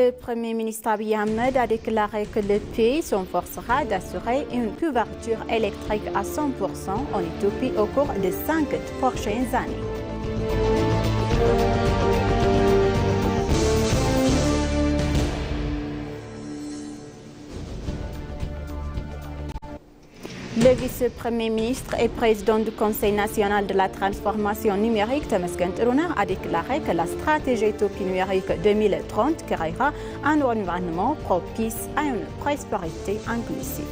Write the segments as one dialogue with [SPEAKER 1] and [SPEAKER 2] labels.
[SPEAKER 1] Le Premier ministre Abiy Ahmed a déclaré que le pays s'efforcera d'assurer une couverture électrique à 100% en Éthiopie au cours des 5 prochaines années. Le vice-premier ministre et président du Conseil national de la transformation numérique, Temesgen Tiruna, a déclaré que la stratégie Éthiopie numérique 2030 créera un environnement propice à une prospérité inclusive.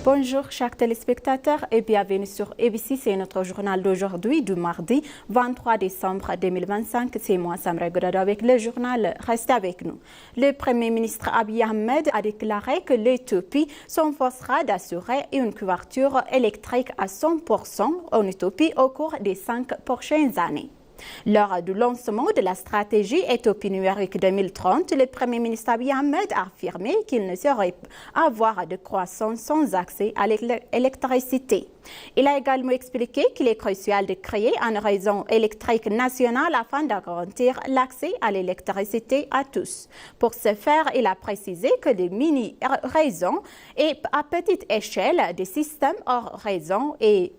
[SPEAKER 1] Bonjour chers téléspectateurs et bienvenue sur ABC, c'est notre journal d'aujourd'hui du mardi 23 décembre 2025. C'est moi Samra Gourado avec le journal, restez avec nous. Le Premier ministre Abiy Ahmed a déclaré que l'Éthiopie s'efforcera d'assurer une couverture électrique à 100% en Éthiopie au cours des 5 prochaines années. Lors du lancement de la stratégie Éthiopie numérique 2030, le Premier ministre Abiy Ahmed a affirmé qu'il ne saurait avoir de croissance sans accès à l'électricité. Il a également expliqué qu'il est crucial de créer un réseau électrique national afin de garantir l'accès à l'électricité à tous. Pour ce faire, il a précisé que les mini-réseaux et à petite échelle des systèmes hors réseau et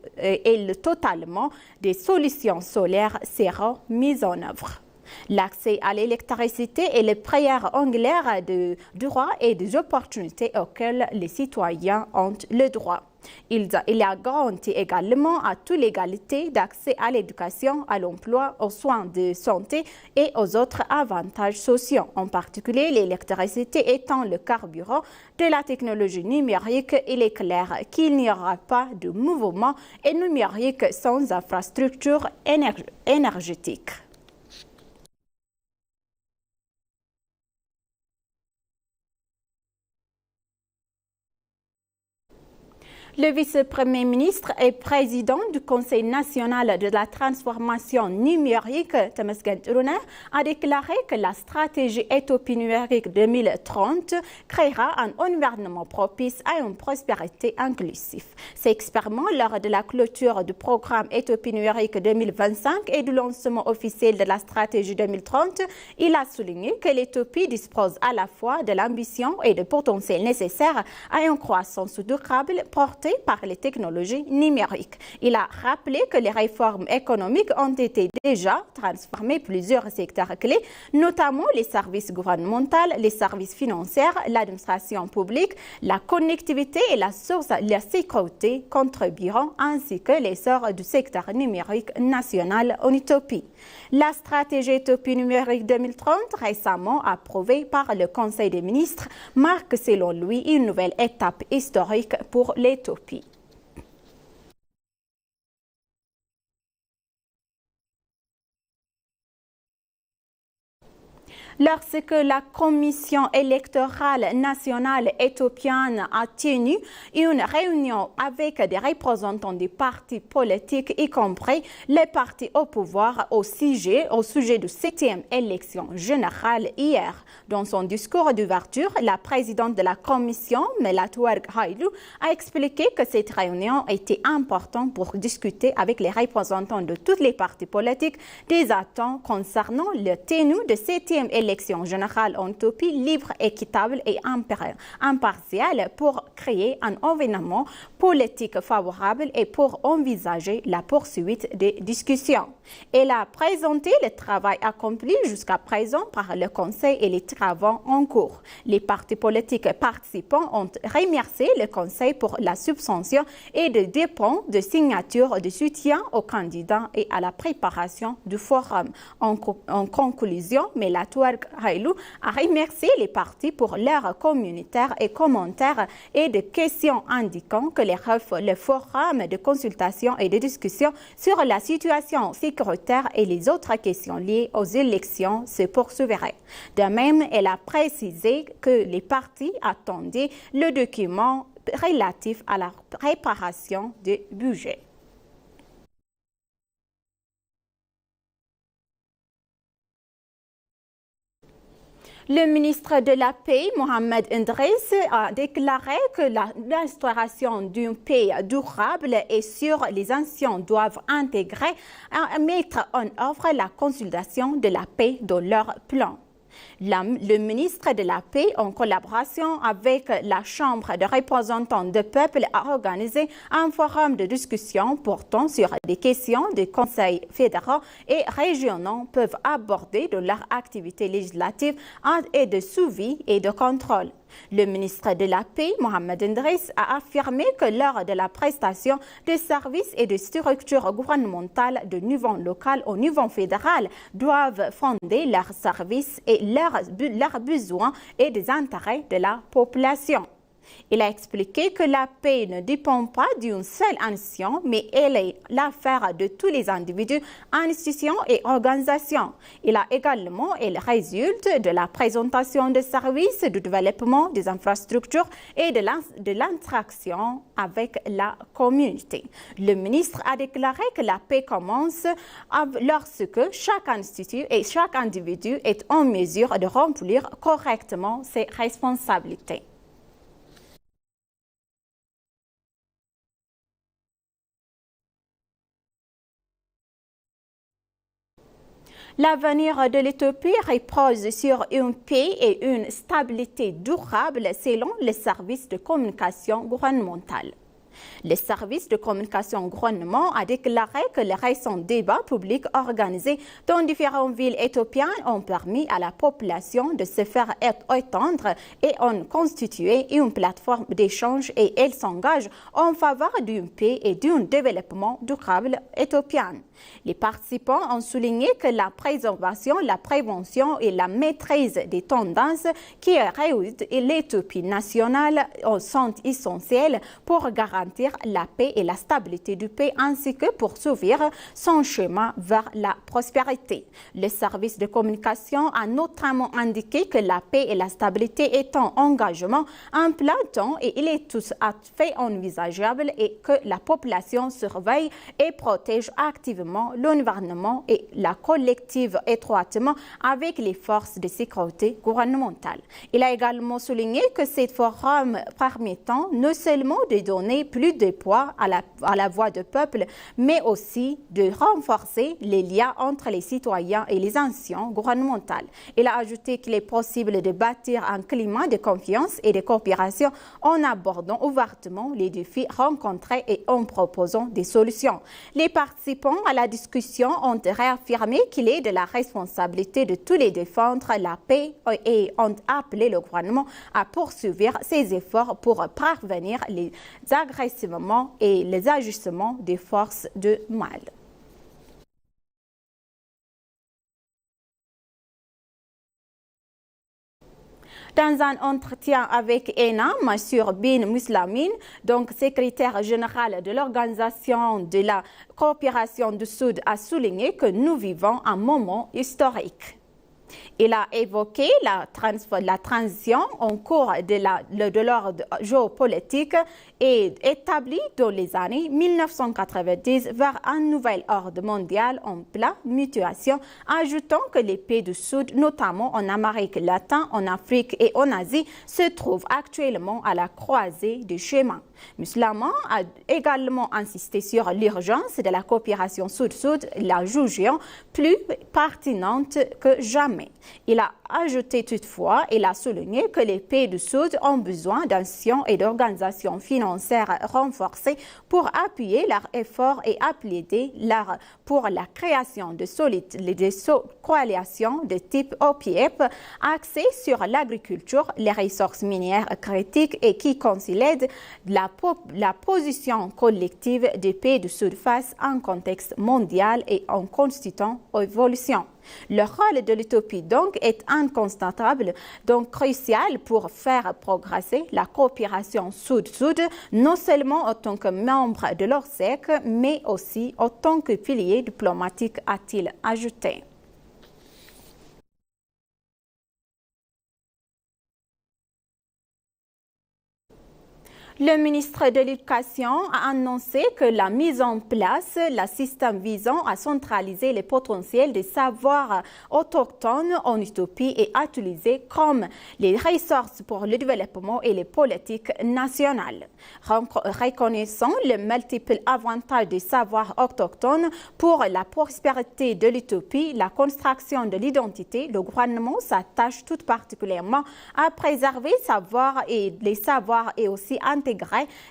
[SPEAKER 1] totalement des solutions solaires seront mises en œuvre. L'accès à l'électricité est le première angulaire de droits et des opportunités auxquelles les citoyens ont le droit. Il a garanti également à toute l'égalité d'accès à l'éducation, à l'emploi, aux soins de santé et aux autres avantages sociaux. En particulier, l'électricité étant le carburant de la technologie numérique, il est clair qu'il n'y aura pas de mouvement numérique sans infrastructure énergétique. Le vice-premier ministre et président du Conseil national de la transformation numérique, Temesgen Tiruna, a déclaré que la stratégie Éthiopie numérique 2030 créera un environnement propice à une prospérité inclusive. S'exprimant lors de la clôture du programme Éthiopie numérique 2025 et du lancement officiel de la stratégie 2030, il a souligné que l'Éthiopie dispose à la fois de l'ambition et du potentiel nécessaires à une croissance durable portée par les technologies numériques. Il a rappelé que les réformes économiques ont été déjà transformées plusieurs secteurs clés, notamment les services gouvernementaux, les services financiers, l'administration publique, la connectivité et la sécurité contribueront ainsi que l'essor du secteur numérique national en Éthiopie. La stratégie Éthiopie numérique 2030, récemment approuvée par le Conseil des ministres, marque selon lui une nouvelle étape historique pour l'Éthiopie. Lorsque la Commission électorale nationale éthiopienne a tenu une réunion avec des représentants des partis politiques, y compris les partis au pouvoir, au sujet de 7e élection générale hier. Dans son discours d'ouverture, la présidente de la Commission, Melatwerk Haïlou, a expliqué que cette réunion était importante pour discuter avec les représentants de tous les partis politiques des attentes concernant le tenue de 7e élection générale en Éthiopie libre, équitable et impartiale pour créer un environnement politique favorable et pour envisager la poursuite des discussions. Elle a présenté le travail accompli jusqu'à présent par le Conseil et les travaux en cours. Les partis politiques participants ont remercié le Conseil pour la subvention et le dépôt de signatures de soutien aux candidats et à la préparation du forum. En conclusion, Melatwerk Haïlou a remercié les partis pour leurs commentaires et des questions indiquant que le forum de consultation et de discussion sur la situation sécuritaire et les autres questions liées aux élections se poursuivraient. De même, elle a précisé que les partis attendaient le document relatif à la préparation du budget. Le ministre de la Paix, Mohamed Idriss, a déclaré que l'instauration d'une paix durable et sûre, les anciens doivent intégrer et mettre en œuvre la consolidation de la paix dans leur plan. Le ministre de la Paix, en collaboration avec la Chambre de représentants du peuple, a organisé un forum de discussion portant sur des questions que les conseils fédéraux et régionaux peuvent aborder dans leur activité législative et de suivi et de contrôle. Le ministre de la Paix, Mohamed Idriss, a affirmé que lors de la prestation des services et des structures gouvernementales de niveau local au niveau fédéral doivent fonder leurs services et leurs besoins et des intérêts de la population. Il a expliqué que la paix ne dépend pas d'une seule institution, mais elle est l'affaire de tous les individus, institutions et organisations. Elle résulte de la présentation des services, du développement des infrastructures et de l'interaction avec la communauté. Le ministre a déclaré que la paix commence lorsque chaque institut et chaque individu est en mesure de remplir correctement ses responsabilités. L'avenir de l'Éthiopie repose sur une paix et une stabilité durables selon les services de communication gouvernementale. Le service de communication gouvernement a déclaré que les récents débats publics organisés dans différentes villes éthiopiennes ont permis à la population de se faire entendre et ont constitué une plateforme d'échange et elle s'engage en faveur d'une paix et d'un développement durable éthiopien. Les participants ont souligné que la préservation, la prévention et la maîtrise des tendances qui réunissent l'Éthiopie nationale sont essentielles pour garantir la paix et la stabilité du pays ainsi que pour s'ouvrir son chemin vers la prospérité. Le service de communication a notamment indiqué que la paix et la stabilité est un engagement en plein temps et il est tout à fait envisageable et que la population surveille et protège activement l'environnement et la collective étroitement avec les forces de sécurité gouvernementales. Il a également souligné que cette forum permettant non seulement de donner plus de poids à la voix du peuple, mais aussi de renforcer les liens entre les citoyens et les institutions gouvernementales. Il a ajouté qu'il est possible de bâtir un climat de confiance et de coopération en abordant ouvertement les défis rencontrés et en proposant des solutions. Les participants à la discussion ont réaffirmé qu'il est de la responsabilité de tous les défendre la paix et ont appelé le gouvernement à poursuivre ses efforts pour parvenir les agressements et les ajustements des forces de mal. Dans un entretien avec ENA, M. Bin Mouslamine, donc secrétaire général de l'Organisation de la coopération du Sud, a souligné que nous vivons un moment historique. Il a évoqué la transition en cours de l'ordre géopolitique et établi dans les années 1990 vers un nouvel ordre mondial en pleine mutation, ajoutant que les pays du Sud, notamment en Amérique latine, en Afrique et en Asie, se trouvent actuellement à la croisée du chemin. Mouslamine a également insisté sur l'urgence de la coopération Sud-Sud, la jugeant plus pertinente que jamais. Il a ajouté toutefois, il a souligné que les pays du Sud ont besoin d'institutions et d'organisations financières renforcées pour appuyer leurs efforts et plaider pour la création de coalitions de type OPEP axées sur l'agriculture, les ressources minières critiques et qui consolident la position collective des pays du Sud face à un contexte mondial et en constituant évolution. Le rôle de l'Éthiopie donc est incontestable, donc crucial pour faire progresser la coopération Sud-Sud, non seulement en tant que membre de l'ORSEC, mais aussi en tant que pilier diplomatique, a-t-il ajouté. Le ministre de l'Éducation a annoncé que la mise en place d'un système visant à centraliser les potentiels des savoirs autochtones en utopie et à utiliser comme les ressources pour le développement et les politiques nationales. Reconnaissant les multiples avantages des savoirs autochtones pour la prospérité de l'utopie, la construction de l'identité, le gouvernement s'attache tout particulièrement à préserver les savoirs et aussi intégrer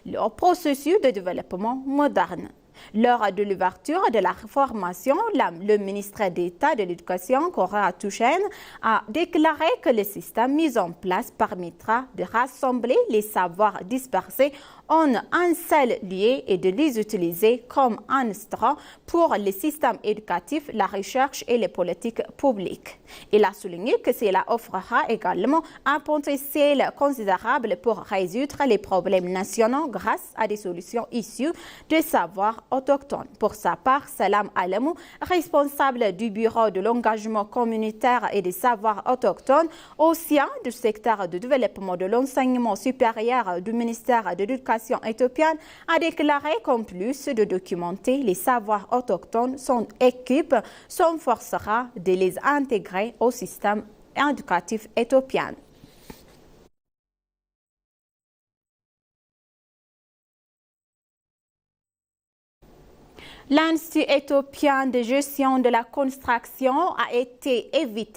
[SPEAKER 1] leur processus de développement moderne. Lors de l'ouverture de la formation, le ministre d'État de l'Éducation, Cora Touchen, a déclaré que le système mis en place permettra de rassembler les savoirs dispersés en un seul lieu et de les utiliser comme instrument pour les systèmes éducatifs, la recherche et les politiques publiques. Il a souligné que cela offrira également un potentiel considérable pour résoudre les problèmes nationaux grâce à des solutions issues des savoirs autochtones. Pour sa part, Salam Alamou, responsable du Bureau de l'engagement communautaire et des savoirs autochtones au sein du secteur de développement de l'enseignement supérieur du ministère de l'Éducation éthiopienne, a déclaré qu'en plus de documenter les savoirs autochtones, son équipe s'efforcera de les intégrer au système éducatif éthiopien. L'Institut éthiopien de gestion de la construction a été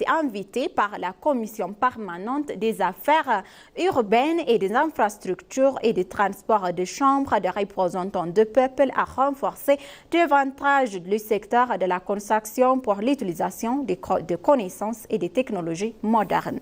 [SPEAKER 1] invité par la Commission permanente des affaires urbaines et des infrastructures et des transports de Chambre des représentants du peuple à renforcer davantage le secteur de la construction pour l'utilisation de connaissances et des technologies modernes.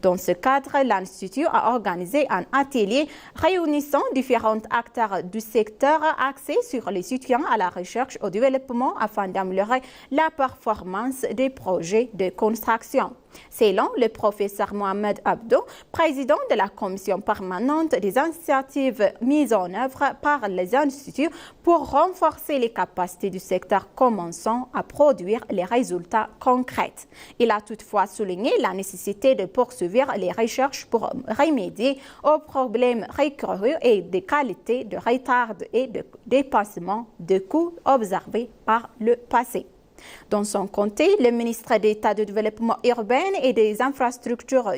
[SPEAKER 1] Dans ce cadre, l'Institut a organisé un atelier réunissant différents acteurs du secteur axé sur les soutiens à la recherche et au développement afin d'améliorer la performance des projets de construction. Selon le professeur Mohamed Abdo, président de la commission permanente des initiatives mises en œuvre par les instituts pour renforcer les capacités du secteur commençant à produire les résultats concrets. Il a toutefois souligné la nécessité de poursuivre les recherches pour remédier aux problèmes récurrents et des qualités de retard et de dépassement de coûts observés par le passé. Dans son comté, le ministre d'État du développement urbain et des infrastructures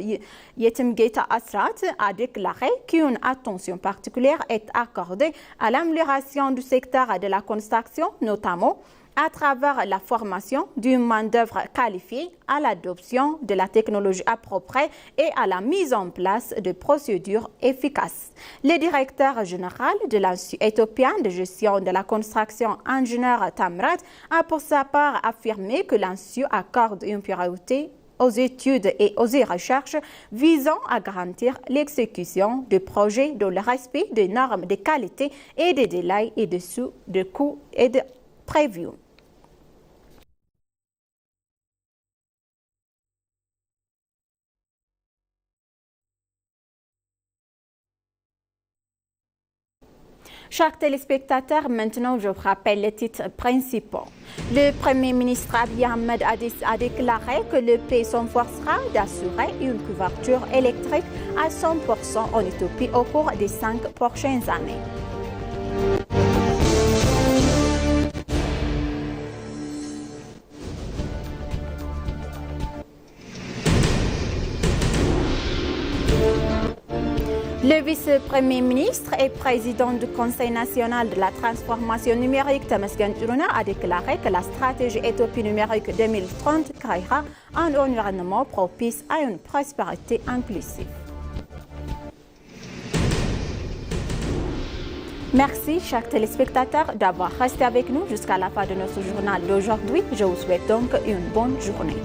[SPEAKER 1] Yetimgeta Asrat a déclaré qu'une attention particulière est accordée à l'amélioration du secteur de la construction, notamment à travers la formation d'une main-d'œuvre qualifiée, à l'adoption de la technologie appropriée et à la mise en place de procédures efficaces. Le directeur général de l'Institut éthiopien de gestion de la construction, ingénieur Tamrat, a pour sa part affirmé que l'Institut accorde une priorité aux études et aux recherches visant à garantir l'exécution de projets dans le respect des normes de qualité et des délais et de coûts et de prévus. Chers téléspectateurs, maintenant je vous rappelle les titres principaux. Le Premier ministre Abiy Ahmed a déclaré que le pays s'efforcera d'assurer une couverture électrique à 100% en Éthiopie au cours des 5 prochaines années. Le vice-premier ministre et président du Conseil national de la transformation numérique, Temesgen Turuna, a déclaré que la stratégie Éthiopie numérique 2030 créera un environnement propice à une prospérité inclusive. Merci, chers téléspectateurs, d'avoir resté avec nous jusqu'à la fin de notre journal d'aujourd'hui. Je vous souhaite donc une bonne journée.